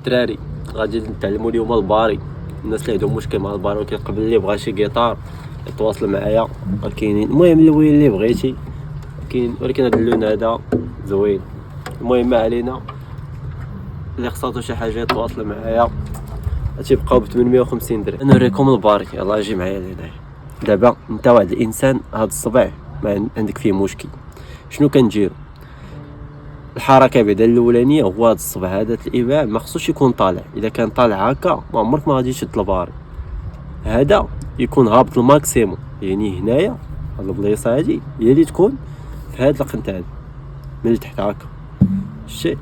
الدراري غادي نتعلموا اليوم الباري. الناس اللي عندهم مشكل مع الباري ولكن قبل اللي بغى شي جيتار يتواصل معايا، كاينين المهم اللوين اللي بغيتي كاين، ولكن هذا اللون هذا زوين. المهم ما علينا، اللي خصاتو شي حاجه يتواصل معايا. غتبقاو ب 850 درهم. نوريكم الباري، يلاه اجي معايا لهنايا. دابا انت واحد الانسان هاد الصبع ما عندك فيه مشكل، شنو كنديرو؟ الحركه بعدا الاولانيه هو هاد الصبع هذا الابهام ما خصوش يكون طالع. اذا كان طالع هكا ما عمرك ما غادي تشد الباري. هذا يكون هابط الماكسيموم، يعني هنايا هاد البليصه هادي هي اللي تكون في هاد القنت هذا من التحت هكا، شتي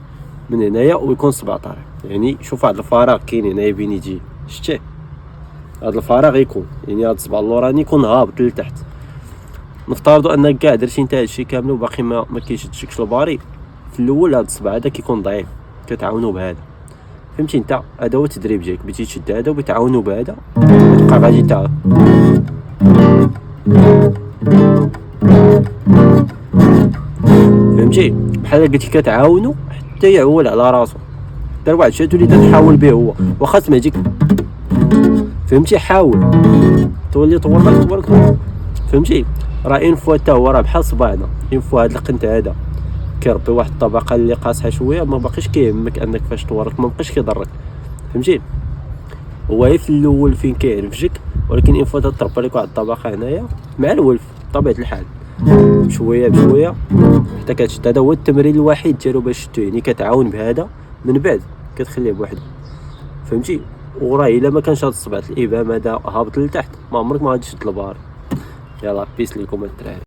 من هنايا، ويكون صبع طالع. يعني شوف هاد الفراغ كاين هنايا بين يجي، شتي هاد الفراغ يكون يعني هاد الصبع اللوراني يكون هابط لتحت. نفترضوا انك كاع درتي انت هادشي كامل وباقي ما كيشدش الباري. في الاول هاد الصبع هذا كيكون ضعيف، كتعاونوا بهذا، فهمتي انت؟ هذا هو التدريب ديالك، بغيتي تشد هذا وبتعاونوا بهذا تبقى غادي تا فهمتي، بحال قلت كتعاونوا حتى يعول على راسو. دار واحد الشيء تولي تحاول به هو، واخا سمعتيك فهمتي، حاول تولي طورك فهمتي. راه اين فوا حتى هو راه بحال صباعنا، اين فوا هاد القنت هذا كيربي واحد الطبقه اللي قاصحه شويه، ما باقيش كيهمك انك فاش تورك ما بقاش كيضرك، فهمتي. هو غير في الاول فين كيعرفجك، ولكن اين فوا تطرب لك واحد الطبقه هنايا مع الولف بطبيعه الحال بشويه بشويه حتى كتشد. هذا هو التمرين الوحيد ديالو باش شدو، يعني كتعاون بهذا من بعد كتخليه بوحدو، فهمتي. وراه الا ما كانش هاد الصبع الابهام هذا هابط لتحت ما عمرك ما غادي تشد الباري. يلا بيس ليكم الدراري.